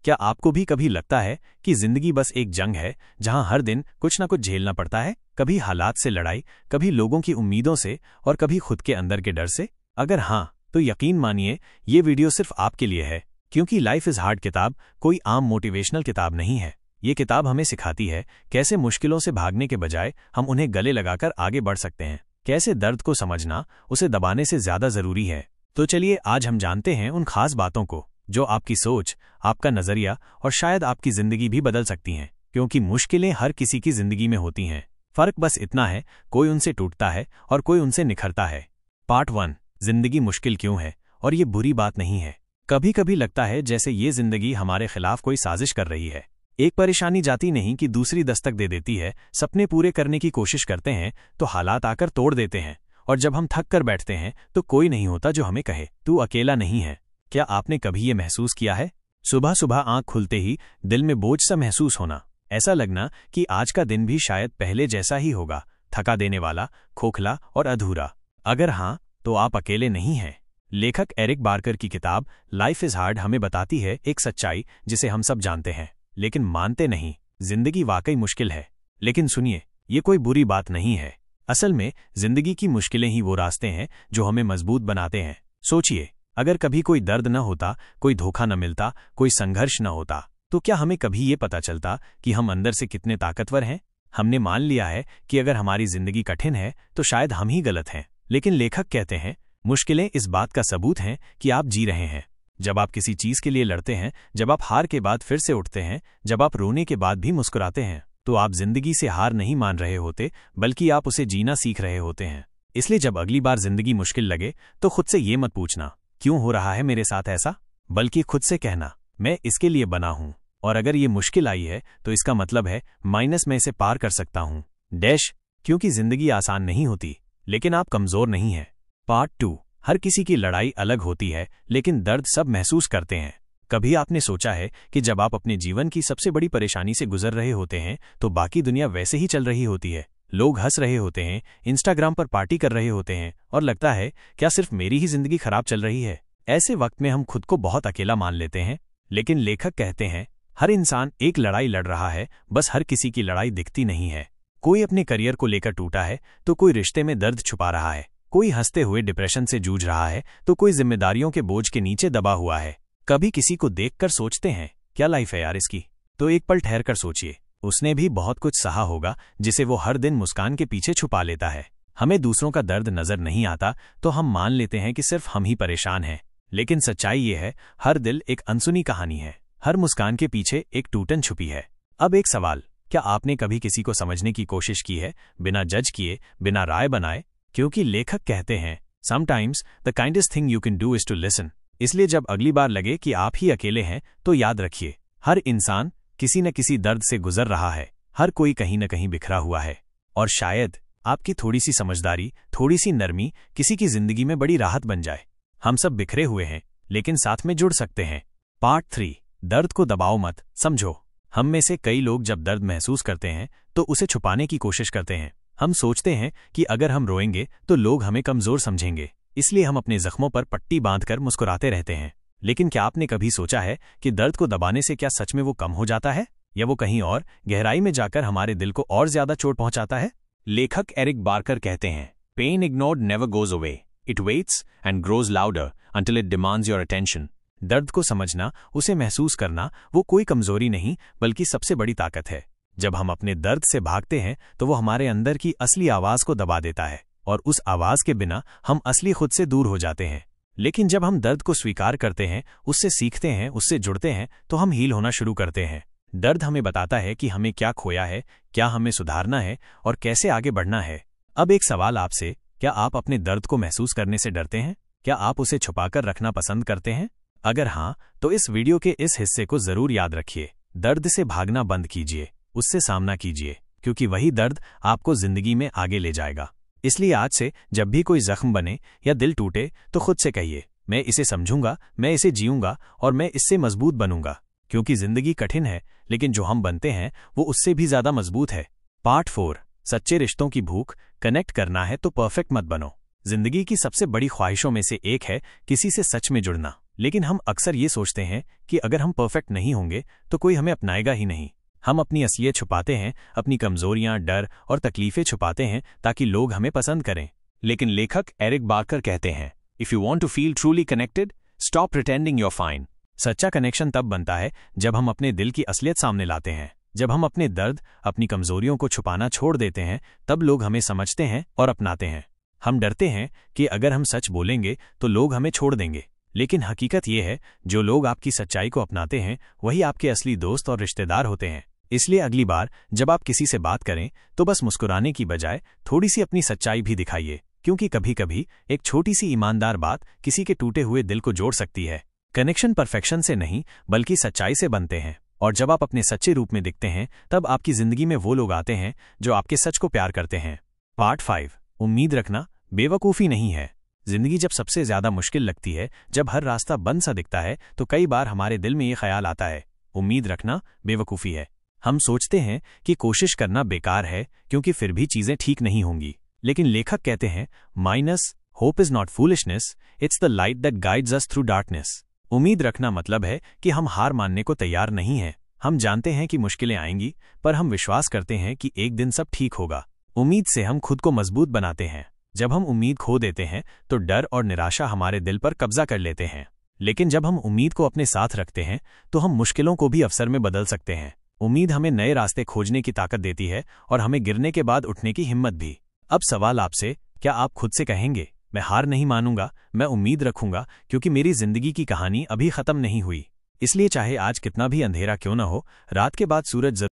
क्या आपको भी कभी लगता है कि जिंदगी बस एक जंग है जहां हर दिन कुछ ना कुछ झेलना पड़ता है? कभी हालात से लड़ाई, कभी लोगों की उम्मीदों से और कभी खुद के अंदर के डर से? अगर हाँ, तो यकीन मानिए ये वीडियो सिर्फ आपके लिए है, क्योंकि लाइफ इज हार्ड किताब कोई आम मोटिवेशनल किताब नहीं है। ये किताब हमें सिखाती है कैसे मुश्किलों से भागने के बजाय हम उन्हें गले लगाकर आगे बढ़ सकते हैं, कैसे दर्द को समझना उसे दबाने से ज्यादा जरूरी है। तो चलिए आज हम जानते हैं उन खास बातों को जो आपकी सोच, आपका नजरिया और शायद आपकी जिंदगी भी बदल सकती हैं, क्योंकि मुश्किलें हर किसी की जिंदगी में होती हैं। फर्क बस इतना है, कोई उनसे टूटता है और कोई उनसे निखरता है। पार्ट 1, जिंदगी मुश्किल क्यों है और ये बुरी बात नहीं है। कभी कभी लगता है जैसे ये जिंदगी हमारे खिलाफ कोई साजिश कर रही है। एक परेशानी जाती नहीं कि दूसरी दस्तक दे देती है। सपने पूरे करने की कोशिश करते हैं तो हालात आकर तोड़ देते हैं, और जब हम थक कर बैठते हैं तो कोई नहीं होता जो हमें कहे तू अकेला नहीं है। क्या आपने कभी ये महसूस किया है? सुबह सुबह आंख खुलते ही दिल में बोझ सा महसूस होना, ऐसा लगना कि आज का दिन भी शायद पहले जैसा ही होगा, थका देने वाला, खोखला और अधूरा। अगर हाँ, तो आप अकेले नहीं हैं। लेखक एरिक बार्कर की किताब लाइफ इज हार्ड हमें बताती है एक सच्चाई जिसे हम सब जानते हैं लेकिन मानते नहीं। जिंदगी वाकई मुश्किल है, लेकिन सुनिए, ये कोई बुरी बात नहीं है। असल में जिंदगी की मुश्किलें ही वो रास्ते हैं जो हमें मजबूत बनाते हैं। सोचिए, अगर कभी कोई दर्द न होता, कोई धोखा न मिलता, कोई संघर्ष न होता, तो क्या हमें कभी ये पता चलता कि हम अंदर से कितने ताकतवर हैं? हमने मान लिया है कि अगर हमारी जिंदगी कठिन है तो शायद हम ही गलत हैं। लेकिन लेखक कहते हैं मुश्किलें इस बात का सबूत हैं कि आप जी रहे हैं। जब आप किसी चीज के लिए लड़ते हैं, जब आप हार के बाद फिर से उठते हैं, जब आप रोने के बाद भी मुस्कुराते हैं, तो आप जिंदगी से हार नहीं मान रहे होते, बल्कि आप उसे जीना सीख रहे होते हैं। इसलिए जब अगली बार जिंदगी मुश्किल लगे तो खुद से ये मत पूछना क्यों हो रहा है मेरे साथ ऐसा, बल्कि खुद से कहना मैं इसके लिए बना हूं, और अगर ये मुश्किल आई है तो इसका मतलब है माइनस में इसे पार कर सकता हूं डैश। क्योंकि जिंदगी आसान नहीं होती, लेकिन आप कमजोर नहीं हैं। पार्ट 2, हर किसी की लड़ाई अलग होती है, लेकिन दर्द सब महसूस करते हैं। कभी आपने सोचा है कि जब आप अपने जीवन की सबसे बड़ी परेशानी से गुजर रहे होते हैं तो बाकी दुनिया वैसे ही चल रही होती है। लोग हंस रहे होते हैं, इंस्टाग्राम पर पार्टी कर रहे होते हैं, और लगता है क्या सिर्फ मेरी ही जिंदगी खराब चल रही है। ऐसे वक्त में हम खुद को बहुत अकेला मान लेते हैं। लेकिन लेखक कहते हैं हर इंसान एक लड़ाई लड़ रहा है, बस हर किसी की लड़ाई दिखती नहीं है। कोई अपने करियर को लेकर टूटा है तो कोई रिश्ते में दर्द छुपा रहा है, कोई हंसते हुए डिप्रेशन से जूझ रहा है तो कोई जिम्मेदारियों के बोझ के नीचे दबा हुआ है। कभी किसी को देखकर सोचते हैं क्या लाइफ है यार इसकी? तो एक पल ठहर कर सोचिए, उसने भी बहुत कुछ सहा होगा जिसे वो हर दिन मुस्कान के पीछे छुपा लेता है। हमें दूसरों का दर्द नजर नहीं आता तो हम मान लेते हैं कि सिर्फ हम ही परेशान हैं, लेकिन सच्चाई ये है हर दिल एक अनसुनी कहानी है, हर मुस्कान के पीछे एक टूटन छुपी है। अब एक सवाल, क्या आपने कभी किसी को समझने की कोशिश की है, बिना जज किए, बिना राय बनाए? क्योंकि लेखक कहते हैं sometimes the kindest thing you can do is to listen. इसलिए जब अगली बार लगे कि आप ही अकेले हैं तो याद रखिए हर इंसान किसी न किसी दर्द से गुजर रहा है, हर कोई कहीं न कहीं बिखरा हुआ है, और शायद आपकी थोड़ी सी समझदारी, थोड़ी सी नरमी किसी की जिंदगी में बड़ी राहत बन जाए। हम सब बिखरे हुए हैं, लेकिन साथ में जुड़ सकते हैं। पार्ट 3, दर्द को दबाओ मत, समझो। हम में से कई लोग जब दर्द महसूस करते हैं तो उसे छुपाने की कोशिश करते हैं। हम सोचते हैं कि अगर हम रोएंगे तो लोग हमें कमजोर समझेंगे, इसलिए हम अपने जख्मों पर पट्टी बांधकर मुस्कुराते रहते हैं। लेकिन क्या आपने कभी सोचा है कि दर्द को दबाने से क्या सच में वो कम हो जाता है, या वो कहीं और गहराई में जाकर हमारे दिल को और ज्यादा चोट पहुंचाता है? लेखक एरिक बार्कर कहते हैं pain ignored never goes away, it waits and grows louder until it demands your attention. दर्द को समझना, उसे महसूस करना, वो कोई कमजोरी नहीं बल्कि सबसे बड़ी ताकत है। जब हम अपने दर्द से भागते हैं तो वो हमारे अंदर की असली आवाज को दबा देता है, और उस आवाज के बिना हम असली खुद से दूर हो जाते हैं। लेकिन जब हम दर्द को स्वीकार करते हैं, उससे सीखते हैं, उससे जुड़ते हैं, तो हम हील होना शुरू करते हैं। दर्द हमें बताता है कि हमें क्या खोया है, क्या हमें सुधारना है और कैसे आगे बढ़ना है। अब एक सवाल आपसे, क्या आप अपने दर्द को महसूस करने से डरते हैं? क्या आप उसे छुपाकर रखना पसंद करते हैं? अगर हाँ, तो इस वीडियो के इस हिस्से को जरूर याद रखिए। दर्द से भागना बंद कीजिए, उससे सामना कीजिए, क्योंकि वही दर्द आपको जिंदगी में आगे ले जाएगा। इसलिए आज से जब भी कोई जख्म बने या दिल टूटे तो खुद से कहिए मैं इसे समझूंगा, मैं इसे जीऊंगा और मैं इससे मजबूत बनूंगा। क्योंकि जिंदगी कठिन है, लेकिन जो हम बनते हैं वो उससे भी ज्यादा मजबूत है। पार्ट 4, सच्चे रिश्तों की भूख। कनेक्ट करना है तो परफेक्ट मत बनो। जिंदगी की सबसे बड़ी ख्वाहिशों में से एक है किसी से सच में जुड़ना। लेकिन हम अक्सर ये सोचते हैं कि अगर हम परफेक्ट नहीं होंगे तो कोई हमें अपनाएगा ही नहीं। हम अपनी असलियत छुपाते हैं, अपनी कमजोरियां, डर और तकलीफें छुपाते हैं ताकि लोग हमें पसंद करें। लेकिन लेखक एरिक बार्कर कहते हैं, if you want to feel truly connected, stop pretending you're fine. सच्चा कनेक्शन तब बनता है जब हम अपने दिल की असलियत सामने लाते हैं। जब हम अपने दर्द, अपनी कमजोरियों को छुपाना छोड़ देते हैं, तब लोग हमें समझते हैं और अपनाते हैं। हम डरते हैं कि अगर हम सच बोलेंगे तो लोग हमें छोड़ देंगे, लेकिन हकीकत यह है जो लोग आपकी सच्चाई को अपनाते हैं वही आपके असली दोस्त और रिश्तेदार होते हैं। इसलिए अगली बार जब आप किसी से बात करें तो बस मुस्कुराने की बजाय थोड़ी सी अपनी सच्चाई भी दिखाइए, क्योंकि कभी कभी एक छोटी सी ईमानदार बात किसी के टूटे हुए दिल को जोड़ सकती है। कनेक्शन परफेक्शन से नहीं बल्कि सच्चाई से बनते हैं, और जब आप अपने सच्चे रूप में दिखते हैं तब आपकी जिंदगी में वो लोग आते हैं जो आपके सच को प्यार करते हैं। पार्ट 5, उम्मीद रखना बेवकूफ़ी नहीं है। जिंदगी जब सबसे ज्यादा मुश्किल लगती है, जब हर रास्ता बंद सा दिखता है, तो कई बार हमारे दिल में ये ख्याल आता है, उम्मीद रखना बेवकूफ़ी है। हम सोचते हैं कि कोशिश करना बेकार है क्योंकि फिर भी चीजें ठीक नहीं होंगी। लेकिन लेखक कहते हैं, minus hope is not foolishness, it's the light that guides us through darkness. उम्मीद रखना मतलब है कि हम हार मानने को तैयार नहीं हैं। हम जानते हैं कि मुश्किलें आएंगी, पर हम विश्वास करते हैं कि एक दिन सब ठीक होगा। उम्मीद से हम खुद को मजबूत बनाते हैं। जब हम उम्मीद खो देते हैं तो डर और निराशा हमारे दिल पर कब्जा कर लेते हैं, लेकिन जब हम उम्मीद को अपने साथ रखते हैं तो हम मुश्किलों को भी अवसर में बदल सकते हैं। उम्मीद हमें नए रास्ते खोजने की ताकत देती है और हमें गिरने के बाद उठने की हिम्मत भी। अब सवाल आपसे, क्या आप खुद से कहेंगे, मैं हार नहीं मानूंगा, मैं उम्मीद रखूंगा क्योंकि मेरी जिंदगी की कहानी अभी खत्म नहीं हुई। इसलिए चाहे आज कितना भी अंधेरा क्यों न हो, रात के बाद सूरज